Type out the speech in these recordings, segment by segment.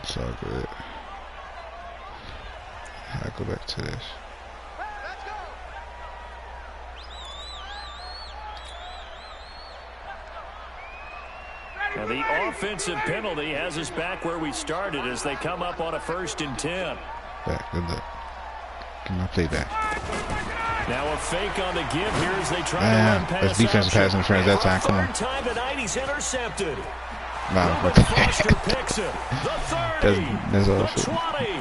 It's all good. I go back to this. And the offensive penalty has us back where we started as they come up on a 1st and 10. Back, good luck. Get my play back. Now a fake on the give here as they try to run past. That's defensive pass interference that time. Come on. Third time tonight he's intercepted. Wow, what the Foster picks it. The 30. That's all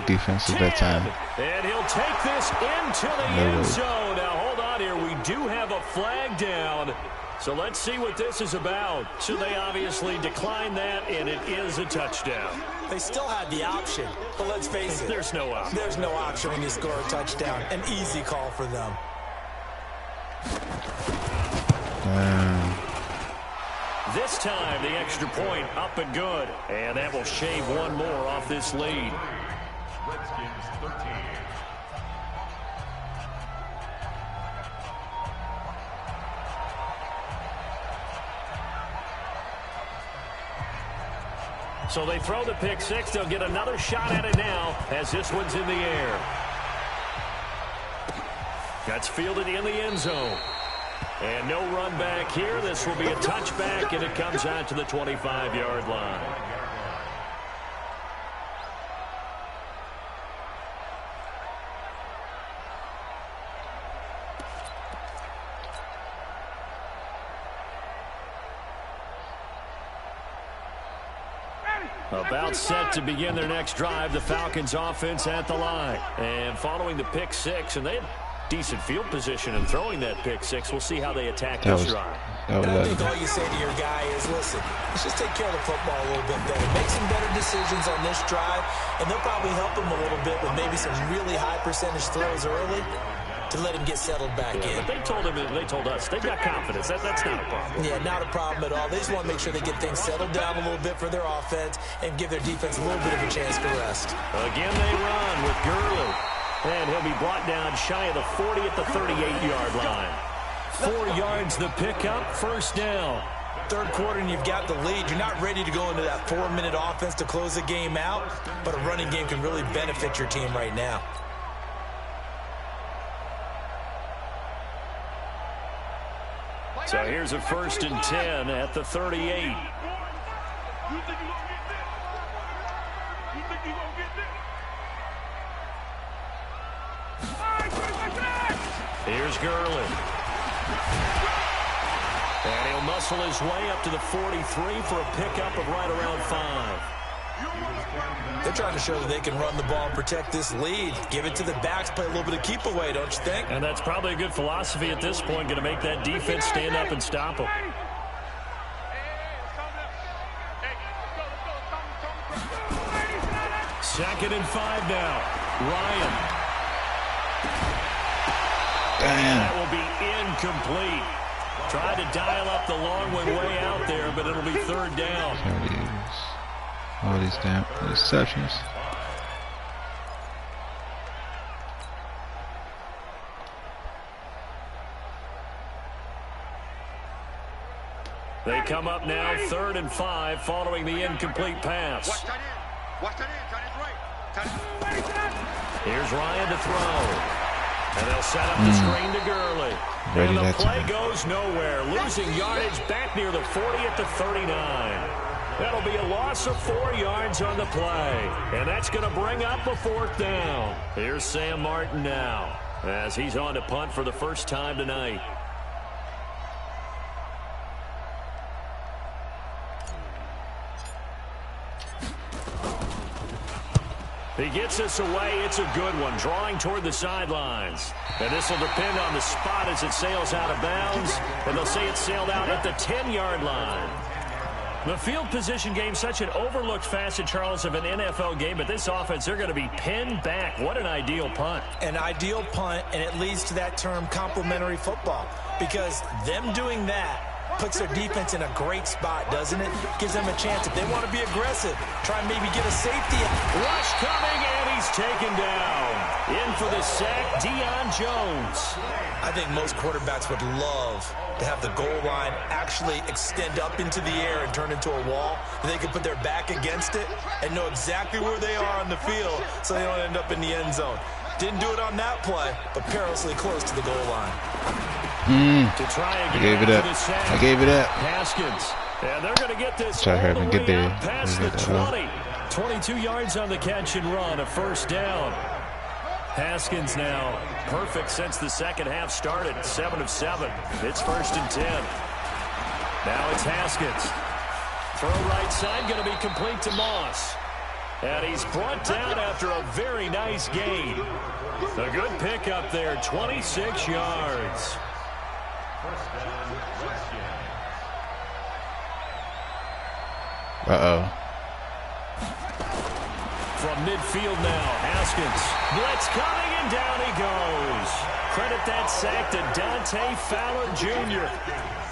defensive that time. And he'll take this into the end zone. Now hold on here. We do have a flag down. So let's see what this is about. So they obviously declined that, and it is a touchdown. They still had the option, but let's face it. There's no option. There's no option when you score a touchdown. An easy call for them. This time, the extra point up and good. And that will shave one more off this lead. Redskins 13. So they throw the pick six. They'll get another shot at it now as this one's in the air. That's fielded in the end zone. And no run back here. This will be a touchback, and it comes out to the 25-yard line. About set to begin their next drive, the Falcons offense at the line. And following the pick six, and they had decent field position in throwing that pick six. We'll see how they attack this drive. I think all you say to your guy is, listen, let's just take care of the football a little bit better. Make some better decisions on this drive, and they'll probably help him a little bit with maybe some really high percentage throws early to let him get settled back in. But they told us, they've got confidence. That's not a problem. Yeah, not a problem at all. They just want to make sure they get things settled down a little bit for their offense and give their defense a little bit of a chance to rest. Again, they run with Gurley. And he'll be brought down shy of the 40 at the 38-yard line. 4 yards the pickup, first down. Third quarter and you've got the lead. You're not ready to go into that 4-minute offense to close the game out, but a running game can really benefit your team right now. So here's a 1st and 10 at the 38. Here's Gurley. And he'll muscle his way up to the 43 for a pickup of right around 5. They're trying to show that they can run the ball and protect this lead. Give it to the backs, play a little bit of keep away, don't you think? And that's probably a good philosophy at this point, going to make that defense stand up and stop them. Second and 5 now. Ryan. That will be incomplete. Tried to dial up the long one way out there, but it'll be third down. All these damn interceptions. They come up now 3rd and 5 following the incomplete pass. Here's Ryan to throw. And they'll set up the screen to Gurley. And the play goes nowhere. Losing yardage back near the 40 at the 39. That'll be a loss of 4 yards on the play. And that's going to bring up a 4th down. Here's Sam Martin now as he's on to punt for the first time tonight. He gets this away. It's a good one. Drawing toward the sidelines. And this will depend on the spot as it sails out of bounds. And they'll say it sailed out at the 10-yard line. The field position game, such an overlooked facet, Charles, of an NFL game. But this offense, they're going to be pinned back. What an ideal punt. An ideal punt, and it leads to that term complementary football. Because them doing that puts their defense in a great spot, doesn't it? Gives them a chance if they want to be aggressive, try and maybe get a safety. Rush coming, and he's taken down. In for the sack, Deion Jones. I think most quarterbacks would love to have the goal line actually extend up into the air and turn into a wall. They can put their back against it and know exactly where they are on the field so they don't end up in the end zone. Didn't do it on that play, but perilously close to the goal line. To try again. I gave it up. I gave it up. Haskins. And they're going to get this Try to hurry all and the get way there. out past the 20. 22 yards on the catch and run, a first down. Haskins now perfect since the second half started, 7 of 7. It's 1st and 10. Now it's Haskins. Throw right side, going to be complete to Moss. And he's brought down after a very nice gain. A good pickup there, 26 yards. Uh-oh. From midfield now, Haskins. Blitz coming, and down he goes. Credit that sack to Dante Fowler Jr.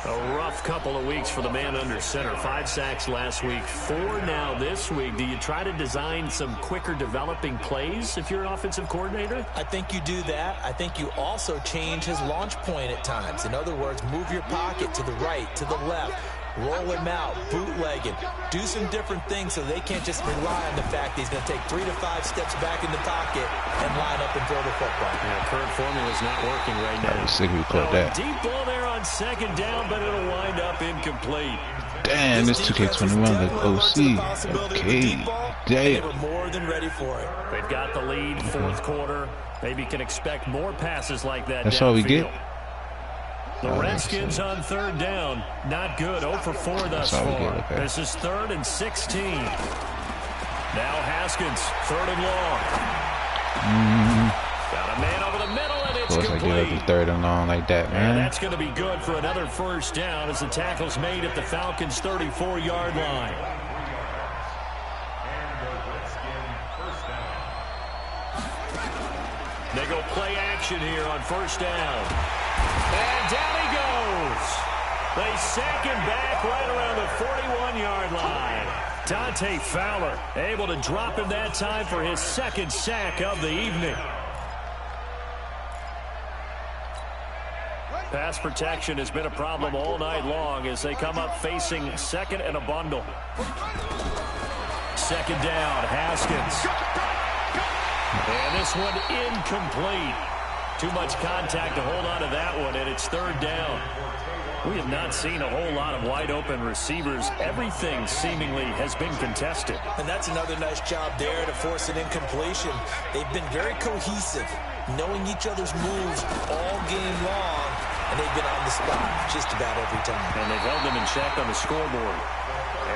A rough couple of weeks for the man under center. 5 sacks last week, 4 now this week. Do you try to design some quicker developing plays if you're an offensive coordinator? I think you do that. I think you also change his launch point at times. In other words, move your pocket to the right, to the left. Roll him out, bootleg him, do some different things so they can't just rely on the fact that he's going to take 3 to 5 steps back in the pocket and line up and throw the football. Yeah, current formula is not working right now. I was sick we caught that. Deep ball there on 2nd down, but it'll wind up incomplete. Damn, this 2K21 like OC. Okay, damn. They were more than ready for it. They've got the lead, 4th quarter. Maybe can expect more passes like that. That's all we get. The Redskins on 3rd down. Not good. 0 for 4 thus far. Okay. This is 3rd and 16. Now Haskins, 3rd and long. Got a man over the middle, and it's complete. I get up to 3rd and long like that, man. And that's going to be good for another first down as the tackle's made at the Falcons' 34-yard line. They go play action here on 1st down. And down he goes. They sack him back right around the 41-yard line. Dante Fowler able to drop him that time for his 2nd sack of the evening. Pass protection has been a problem all night long as they come up facing 2nd and a bundle. 2nd down, Haskins. And this one incomplete. Too much contact to hold on to that one, and it's 3rd down. We have not seen a whole lot of wide-open receivers. Everything seemingly has been contested. And that's another nice job there to force an incompletion. They've been very cohesive, knowing each other's moves all game long, and they've been on the spot just about every time. And they've held them in check on the scoreboard.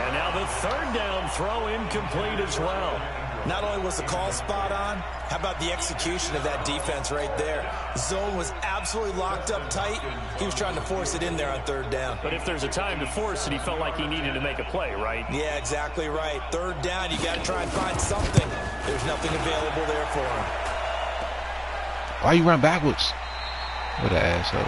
And now the 3rd down throw incomplete as well. Not only was the call spot on, how about the execution of that defense right there? Zone was absolutely locked up tight. He was trying to force it in there on 3rd down. But if there's a time to force it, he felt like he needed to make a play, right? Yeah, exactly right. 3rd down, you got to try and find something. There's nothing available there for him. Why you run backwards? What an asshole.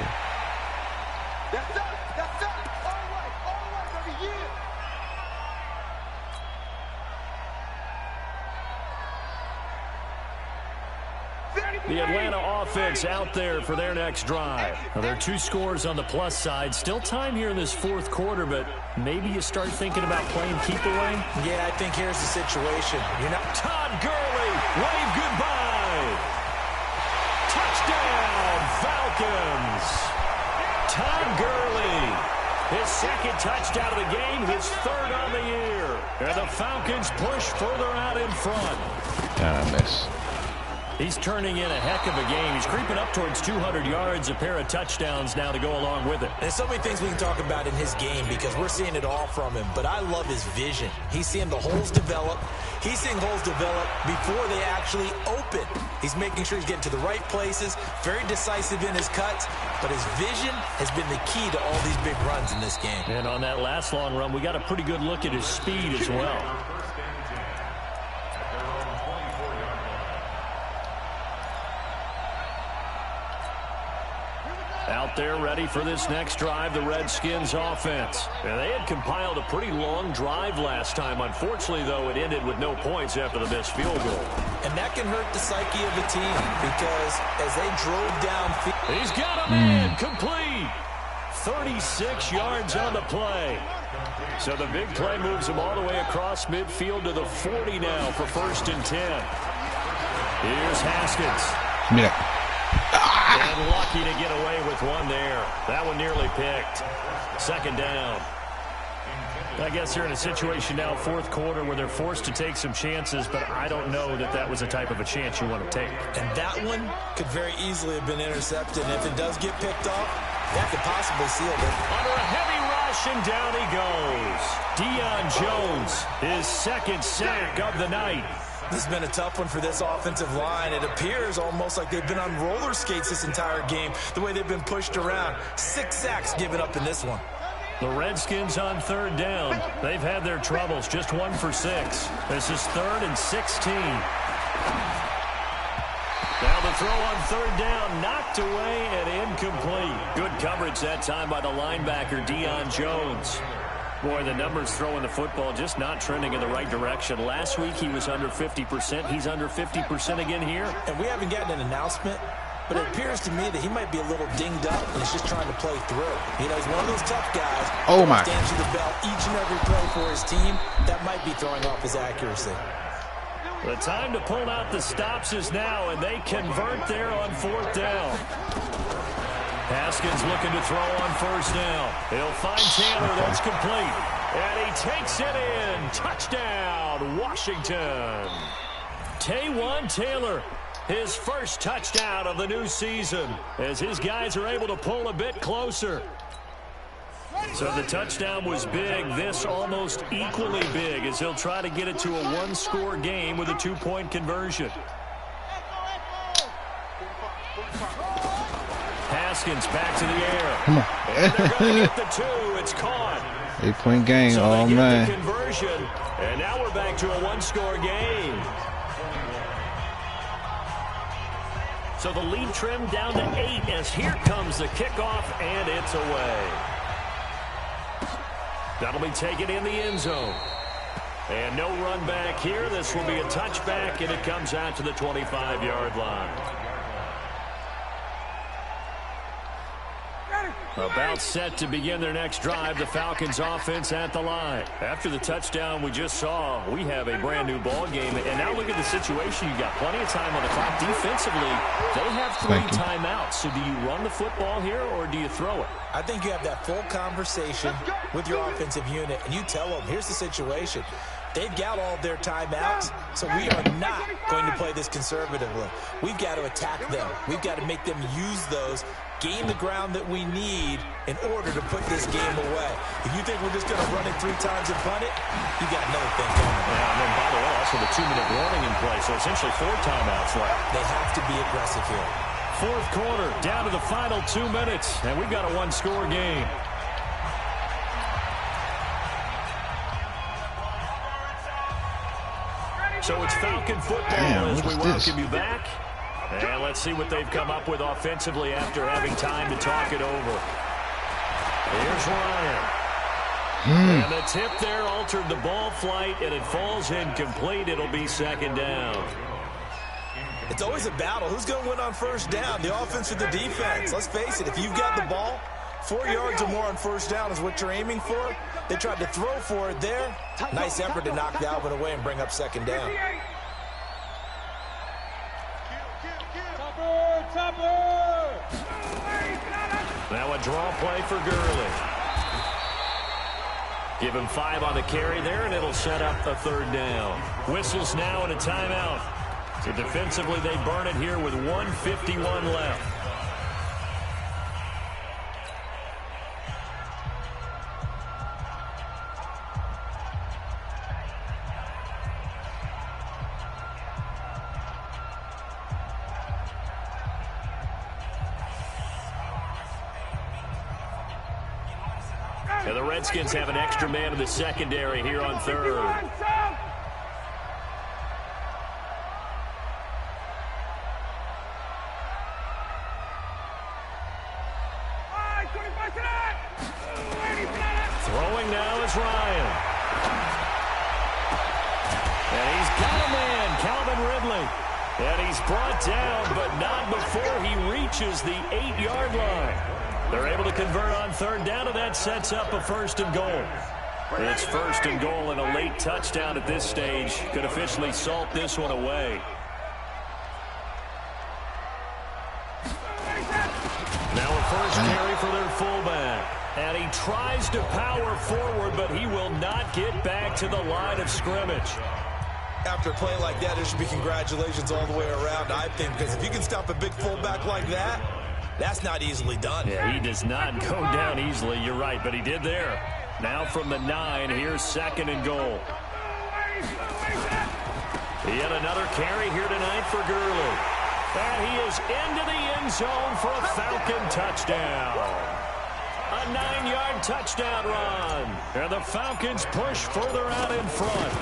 The Atlanta offense out there for their next drive. Now, there are 2 scores on the plus side. Still time here in this 4th quarter, but maybe you start thinking about playing keep away. Yeah, I think here's the situation. You're not. Todd Gurley, wave goodbye. Touchdown, Falcons. Todd Gurley, his 2nd touchdown of the game, his 3rd on the year. And the Falcons push further out in front. I miss. He's turning in a heck of a game. He's creeping up towards 200 yards, a pair of touchdowns now to go along with it. There's so many things we can talk about in his game because we're seeing it all from him, but I love his vision. He's seeing the holes develop. He's seeing holes develop before they actually open. He's making sure he's getting to the right places, very decisive in his cuts, but his vision has been the key to all these big runs in this game. And on that last long run, we got a pretty good look at his speed as well. Out there ready for this next drive, the Redskins offense. And they had compiled a pretty long drive last time. Unfortunately, though, it ended with no points after the missed field goal. And that can hurt the psyche of a team because as they drove down... He's got a man complete. 36 yards on the play. So the big play moves him all the way across midfield to the 40 now for 1st and 10. Here's Haskins. And lucky to get away with one there. That one nearly picked. 2nd down. I guess they're in a situation now, 4th quarter, where they're forced to take some chances, but I don't know that that was the type of a chance you want to take. And that one could very easily have been intercepted. And if it does get picked off, that could possibly seal it. Under a heavy rush, and down he goes. Deion Jones, his 2nd sack of the night. This has been a tough one for this offensive line. It appears almost like they've been on roller skates this entire game, the way they've been pushed around. 6 sacks given up in this one. The Redskins on 3rd down. They've had their troubles, just 1 for 6. This is 3rd and 16. Now the throw on 3rd down, knocked away and incomplete. Good coverage that time by the linebacker, Deion Jones. Boy, the numbers throwing the football just not trending in the right direction. Last week he was under 50%. He's under 50% again here. And we haven't gotten an announcement, but it appears to me that he might be a little dinged up and he's just trying to play through. You know, he's one of those tough guys. Oh, my. Stands to the belt each and every play for his team. That might be throwing off his accuracy. The time to pull out the stops is now, and they convert there on 4th down. Haskins looking to throw on 1st down. He'll find Taylor. That's complete. And he takes it in. Touchdown, Washington. Taywan Taylor, his 1st touchdown of the new season, as his guys are able to pull a bit closer. So the touchdown was big. This almost equally big as he'll try to get it to a 1-score game with a 2-point conversion. Haskins back to the air. Come on. And they're going to get the 2. It's caught. 8-point game. So Oh, they get man. the conversion, and now we're back to a 1-score game. So the lead trimmed down to 8 as here comes the kickoff, and it's away. That'll be taken in the end zone. And no run back here. This will be a touchback, and it comes out to the 25-yard line. About set to begin their next drive, the Falcons offense at the line. After the touchdown we just saw, we have a brand new ball game. And now look at the situation. You've got plenty of time on the clock. Defensively, they have 3 timeouts. So do you run the football here or do you throw it? I think you have that full conversation with your offensive unit, and you tell them, here's the situation. They've got all their timeouts, so we are not going to play this conservatively. We've got to attack them. We've got to make them use those, gain the ground that we need in order to put this game away. If you think we're just going to run it 3 times and punt it, you got another thing coming. Yeah, and then, by the way, also the 2-minute warning in play, so essentially 4 timeouts left. They have to be aggressive here. 4th quarter, down to the final 2 minutes, and we've got a 1-score game. So it's Falcon football as we welcome you back. And let's see what they've come up with offensively after having time to talk it over. Here's Ryan. And the tip there altered the ball flight, and it falls incomplete. It'll be 2nd down. It's always a battle. Who's going to win on 1st down, the offense or the defense? Let's face it, if you've got the ball, 4 yards or more on 1st down is what you're aiming for. They tried to throw for it there. Nice effort to knock that one away and bring up 2nd down. Now a draw play for Gurley. Give him 5 on the carry there, and it'll set up a 3rd down. Whistles now and a timeout. So defensively, they burn it here with 1:51 left. And the Redskins have an extra man in the secondary here on 3rd. is brought down, but not before he reaches the 8-yard line. They're able to convert on third down, and that sets up a 1st and goal. It's 1st and goal, and a late touchdown at this stage could officially salt this one away. Now a first carry for their fullback. And he tries to power forward, but he will not get back to the line of scrimmage. After a play like that, there should be congratulations all the way around, I think, because if you can stop a big fullback like that, that's not easily done. Yeah, he does not go down easily, you're right, but he did there. Now from the 9, here's 2nd and goal. Yet another carry here tonight for Gurley. And he is into the end zone for a Falcon touchdown. A 9-yard touchdown run. And the Falcons push further out in front.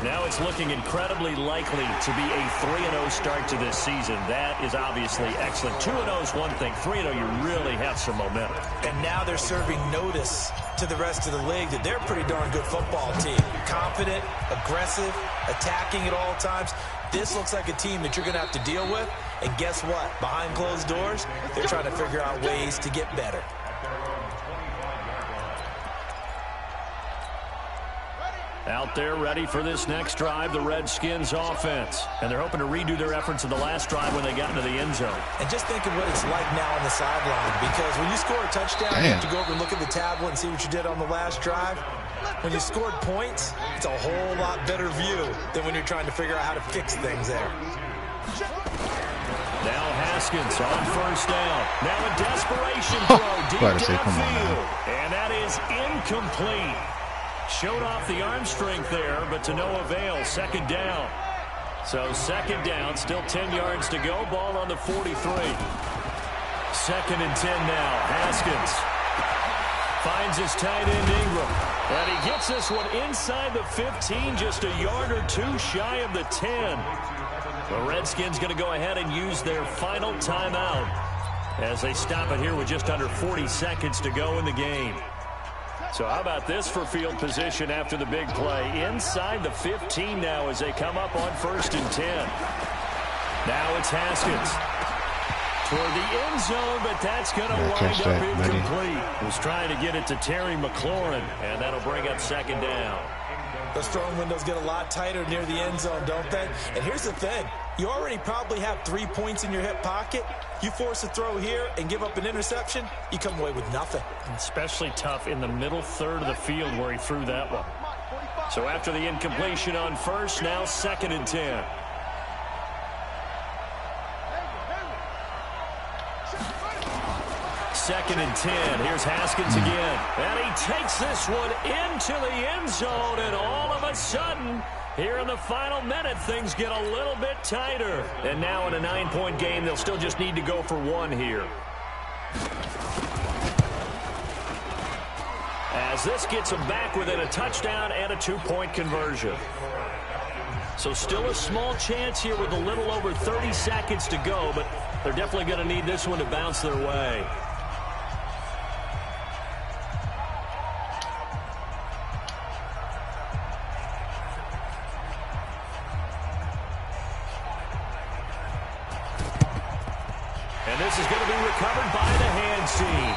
Now it's looking incredibly likely to be a 3-0 start to this season. That is obviously excellent. 2-0 is one thing. 3-0, you really have some momentum. And now they're serving notice to the rest of the league that they're a pretty darn good football team. Confident, aggressive, attacking at all times. This looks like a team that you're going to have to deal with. And guess what? Behind closed doors, they're trying to figure out ways to get better. Out there ready for this next drive, the Redskins offense. And they're hoping to redo their efforts in the last drive when they got into the end zone. And just think of what it's like now on the sideline. Because when you score a touchdown, you have to go over and look at the tablet and see what you did on the last drive. When you scored points, it's a whole lot better view than when you're trying to figure out how to fix things there. Now Haskins on first down. Now a desperation throw deep downfield. And that is incomplete. Showed off the arm strength there, but to no avail. 2nd down. So 2nd down, still 10 yards to go. Ball on the 43. 2nd and 10 now. Haskins finds his tight end Ingram. And he gets this one inside the 15, just a yard or two shy of the 10. The Redskins going to go ahead and use their final timeout as they stop it here with just under 40 seconds to go in the game. So how about this for field position after the big play? Inside the 15 now as they come up on 1st and 10. Now it's Haskins toward the end zone, but that's going to wind up incomplete. Was trying to get it to Terry McLaurin, and that'll bring up 2nd down. Those throwing windows get a lot tighter near the end zone, don't they? And here's the thing. You already probably have 3 points in your hip pocket. You force a throw here and give up an interception, you come away with nothing. Especially tough in the middle third of the field where he threw that one. So after the incompletion on 1st, now 2nd and 10. Second and 10. Here's Haskins again. And he takes this one into the end zone, and all of a sudden, here in the final minute, things get a little bit tighter. And now in a 9-point game, they'll still just need to go for 1 here. As this gets them back within a touchdown and a 2-point conversion. So still a small chance here with a little over 30 seconds to go, but they're definitely going to need this one to bounce their way. This is going to be recovered by the hands team.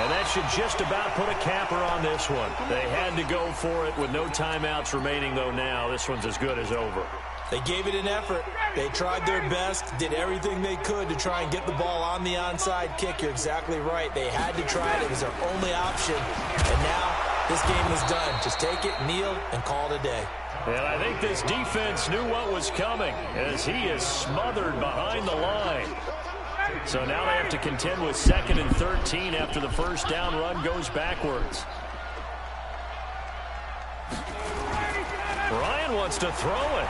And that should just about put a capper on this one. They had to go for it with no timeouts remaining, though now. This one's as good as over. They gave it an effort. They tried their best, did everything they could to try and get the ball on the onside kick. You're exactly right. They had to try it. It was their only option. And now this game is done. Just take it, kneel, and call it a day. And I think this defense knew what was coming as he is smothered behind the line. So now they have to contend with 2nd and 13 after the first down run goes backwards. Ryan wants to throw it.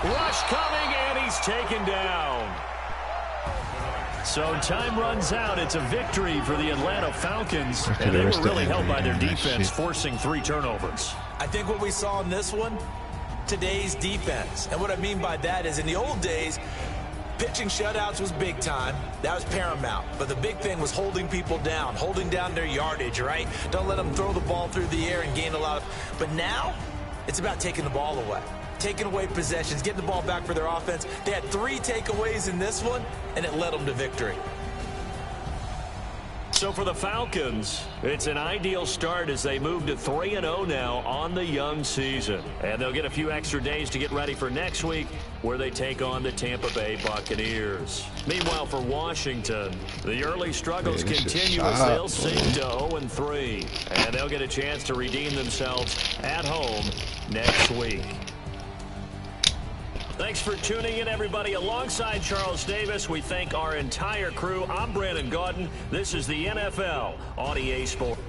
Rush coming, and he's taken down. So time runs out. It's a victory for the Atlanta Falcons. And they were really helped by their defense, forcing 3 turnovers. I think what we saw in this one, today's defense. And what I mean by that is in the old days, pitching shutouts was big time. That was paramount. But the big thing was holding people down, holding down their yardage, right? Don't let them throw the ball through the air and gain a lot of... But now, it's about taking the ball away. taking away possessions, getting the ball back for their offense. They had 3 takeaways in this one, and it led them to victory. So for the Falcons, it's an ideal start as they move to 3-0 now on the young season. And they'll get a few extra days to get ready for next week, where they take on the Tampa Bay Buccaneers. Meanwhile, for Washington, the early struggles continue as they'll sink to 0-3. And they'll get a chance to redeem themselves at home next week. Thanks for tuning in, everybody. Alongside Charles Davis, we thank our entire crew. I'm Brandon Gaudin. This is the NFL on EA Sports.